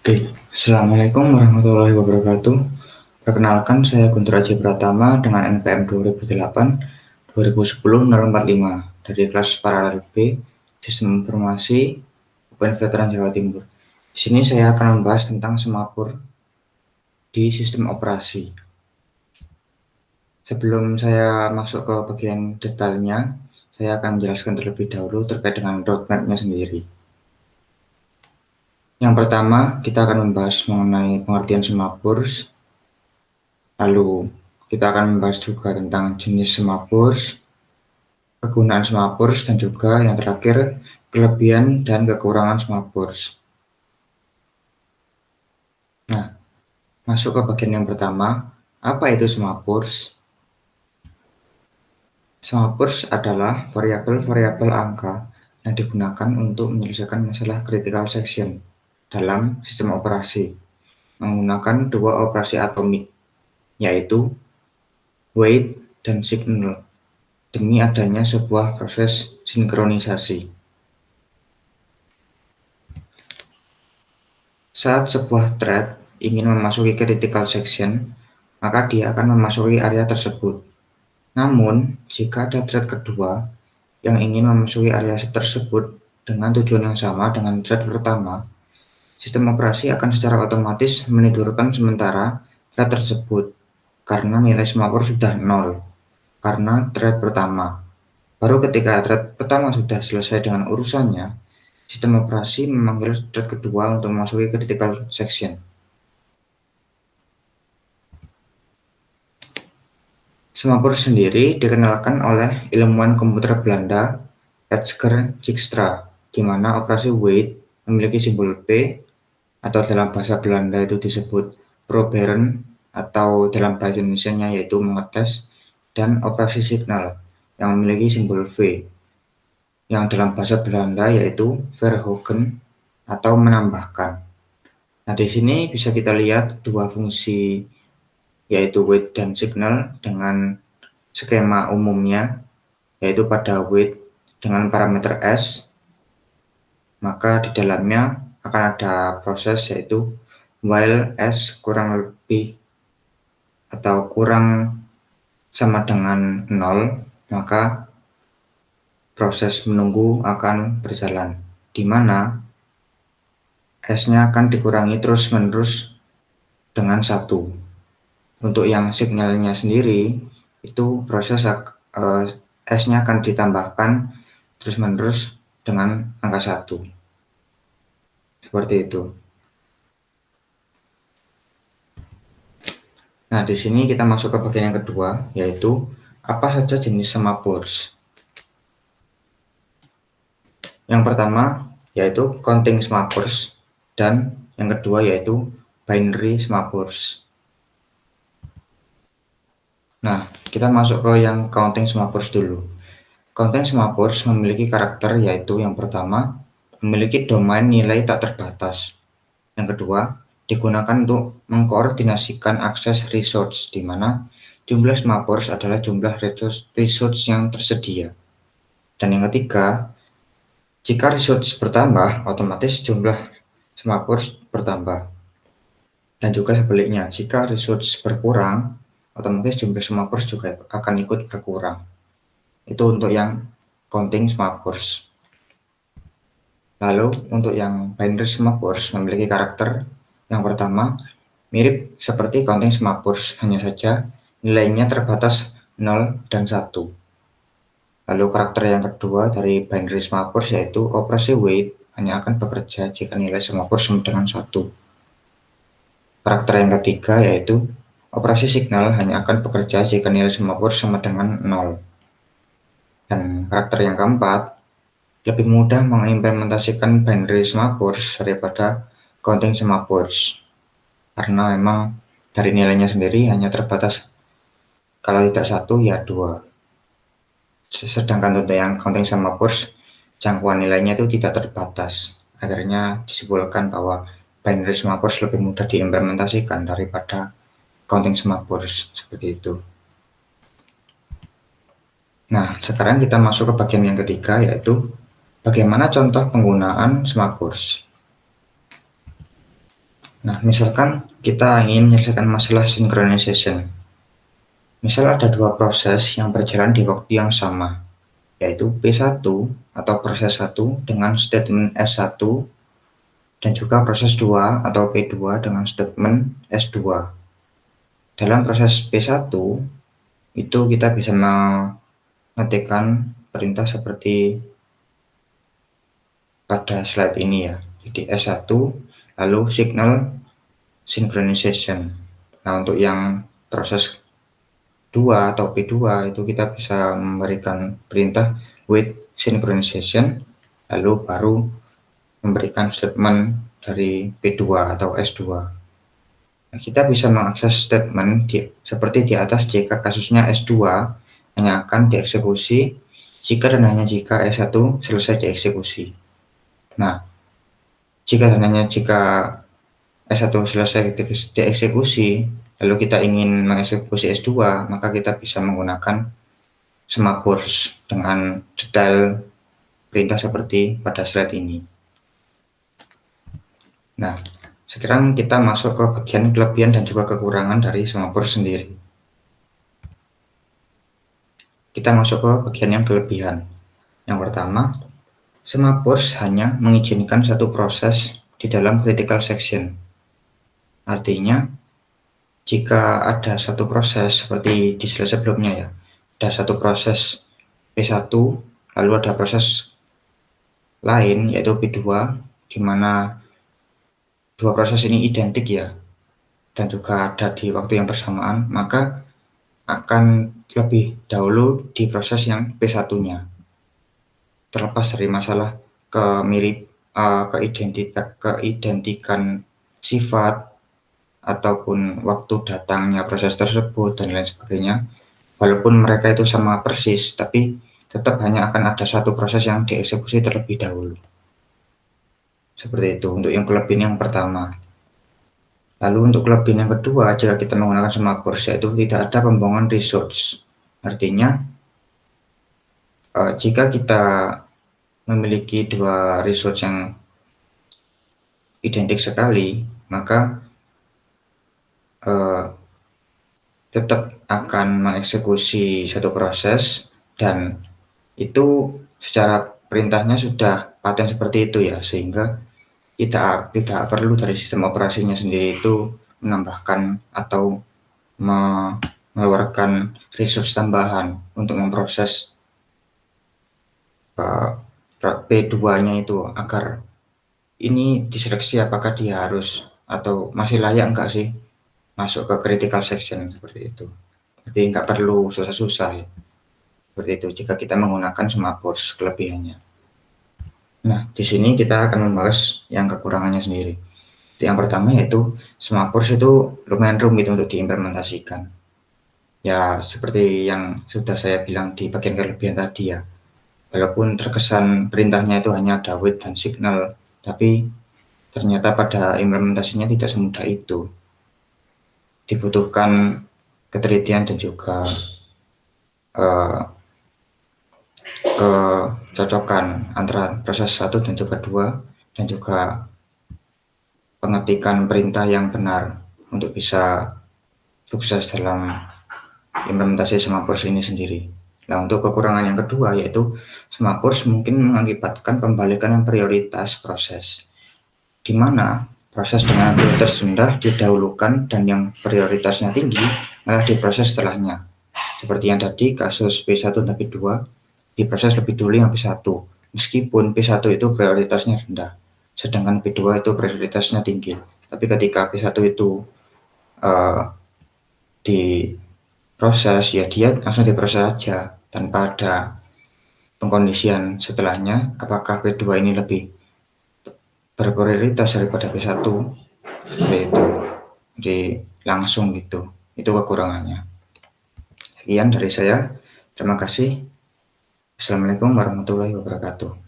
Oke, Assalamualaikum warahmatullahi wabarakatuh. Perkenalkan, saya Guntur Aji Pratama dengan NPM 2008 2010 045 dari kelas paralel B, Sistem Informasi UPN Veteran Jawa Timur. Di sini saya akan membahas tentang semapur di sistem operasi. Sebelum saya masuk ke bagian detailnya, saya akan menjelaskan terlebih dahulu terkait dengan roadmap-nya sendiri. Yang pertama, kita akan membahas mengenai pengertian semapur. Lalu kita akan membahas juga tentang jenis semapur, kegunaan semapur, dan juga yang terakhir kelebihan dan kekurangan semapur. Nah, masuk ke bagian yang pertama, apa itu semapur? Semapur adalah variabel-variabel angka yang digunakan untuk menyelesaikan masalah critical section dalam sistem operasi menggunakan dua operasi atomik, yaitu wait dan signal, demi adanya sebuah proses sinkronisasi. Saat sebuah thread ingin memasuki critical section, maka dia akan memasuki area tersebut. Namun, jika ada thread kedua yang ingin memasuki area tersebut dengan tujuan yang sama dengan thread pertama, sistem operasi akan secara otomatis menidurkan sementara thread tersebut karena nilai semapur sudah 0 karena thread pertama. Baru ketika thread pertama sudah selesai dengan urusannya, sistem operasi memanggil thread kedua untuk memasuki critical section. Semapur sendiri dikenalkan oleh ilmuwan komputer Belanda Edsger Dijkstra, di mana operasi wait memiliki simbol P atau dalam bahasa Belanda itu disebut proberen atau dalam bahasa Indonesia yaitu mengetes, dan operasi signal yang memiliki simbol V yang dalam bahasa Belanda yaitu verhogen atau menambahkan. Nah, di sini bisa kita lihat dua fungsi yaitu wait dan signal dengan skema umumnya, yaitu pada wait dengan parameter S, maka di dalamnya akan ada proses yaitu while S kurang lebih atau kurang sama dengan 0, maka proses menunggu akan berjalan, di mana S-nya akan dikurangi terus-menerus dengan 1. Untuk yang signalnya sendiri, itu proses S-nya akan ditambahkan terus-menerus dengan angka 1. Seperti itu. Nah, di sini kita masuk ke bagian yang kedua, yaitu apa saja jenis semapur. Yang pertama yaitu counting semapur, dan yang kedua yaitu binary semapur. Nah, kita masuk ke yang counting semapur dulu. Counting semapur memiliki karakter yaitu yang pertama, memiliki domain nilai tak terbatas. Yang kedua, digunakan untuk mengkoordinasikan akses resource, di mana jumlah semapur adalah jumlah resource yang tersedia. Dan yang ketiga, jika resource bertambah, otomatis jumlah semapur bertambah. Dan juga sebaliknya, jika resource berkurang, otomatis jumlah semapur juga akan ikut berkurang. Itu untuk yang counting semapur. Lalu untuk yang binary semapur memiliki karakter yang pertama, mirip seperti counting semapur, hanya saja nilainya terbatas 0 dan 1. Lalu karakter yang kedua dari binary semapur yaitu operasi wait hanya akan bekerja jika nilai semapur sama dengan 1. Karakter yang ketiga yaitu operasi signal hanya akan bekerja jika nilai semapur sama dengan 0. Dan karakter yang keempat, lebih mudah mengimplementasikan binary semapur daripada counting semapur, karena memang dari nilainya sendiri hanya terbatas, kalau tidak 1 ya 2. Sedangkan untuk yang counting semapur, jangkauan nilainya itu tidak terbatas. Akhirnya disimpulkan bahwa binary semapur lebih mudah diimplementasikan daripada counting semapur, seperti itu. Nah, sekarang kita masuk ke bagian yang ketiga, yaitu bagaimana contoh penggunaan semapur. Nah, misalkan kita ingin menyelesaikan masalah synchronization. Misal ada dua proses yang berjalan di waktu yang sama, yaitu P1 atau proses 1 dengan statement S1 dan juga proses 2 atau P2 dengan statement S2. Dalam proses P1 itu kita bisa mengetikkan perintah seperti pada slide ini ya. Jadi S1 lalu signal synchronization. Nah, untuk yang proses 2 atau P2 itu kita bisa memberikan perintah with synchronization lalu baru memberikan statement dari P2 atau S2. Nah, kita bisa mengakses statement seperti di atas jika kasusnya S2 hanya akan dieksekusi jika dan hanya jika S1 selesai dieksekusi. Nah, jika S1 selesai dieksekusi, lalu kita ingin mengeksekusi S2, maka kita bisa menggunakan Semaphores dengan detail perintah seperti pada slide ini. Nah, sekarang kita masuk ke bagian kelebihan dan juga kekurangan dari Semaphore sendiri. Kita masuk ke bagian yang kelebihan. Yang pertama, Semaphore hanya mengizinkan satu proses di dalam critical section. Artinya, jika ada satu proses seperti di slide sebelumnya ya, ada satu proses P1, lalu ada proses lain yaitu P2, di mana dua proses ini identik ya, dan juga ada di waktu yang bersamaan, maka akan lebih dahulu di proses yang P1-nya. Terlepas dari masalah keidentikan sifat ataupun waktu datangnya proses tersebut dan lain sebagainya, walaupun mereka itu sama persis, tapi tetap hanya akan ada satu proses yang dieksekusi terlebih dahulu. Seperti itu untuk yang kelebihan yang pertama. Lalu untuk kelebihan yang kedua, jika kita menggunakan Semaphore, yaitu tidak ada pembuangan resource. Artinya, jika kita memiliki dua resource yang identik sekali, maka tetap akan mengeksekusi satu proses dan itu secara perintahnya sudah paten seperti itu ya, sehingga tidak perlu dari sistem operasinya sendiri itu menambahkan atau mengeluarkan resource tambahan untuk memproses P2-nya itu agar ini diseleksi apakah dia harus atau masih layak enggak sih masuk ke critical section seperti itu. Jadi enggak perlu susah-susah ya. Seperti itu jika kita menggunakan Semaphore kelebihannya. Nah, di sini kita akan membahas yang kekurangannya sendiri. Yang pertama yaitu Semaphore itu lumayan rumit untuk diimplementasikan. Ya, seperti yang sudah saya bilang di bagian kelebihan tadi ya. Walaupun terkesan perintahnya itu hanya ada wait dan signal, tapi ternyata pada implementasinya tidak semudah itu. Dibutuhkan ketelitian dan juga kecocokan antara proses 1 dan juga 2 dan juga pengetikan perintah yang benar untuk bisa sukses dalam implementasi Semaphore ini sendiri. Nah, untuk kekurangan yang kedua yaitu Semaphore mungkin mengakibatkan pembalikan prioritas proses, di mana proses dengan prioritas rendah didahulukan dan yang prioritasnya tinggi malah diproses setelahnya. Seperti yang tadi kasus P1 dan P2 diproses lebih dulu yang P1, meskipun P1 itu prioritasnya rendah, sedangkan P2 itu prioritasnya tinggi. Tapi ketika P1 itu diproses ya dia langsung diproses saja tanpa ada pengkondisian setelahnya apakah P2 ini lebih berprioritas daripada P1 seperti itu. Jadi langsung gitu. Itu kekurangannya. Sekian dari saya. Terima kasih. Assalamualaikum warahmatullahi wabarakatuh.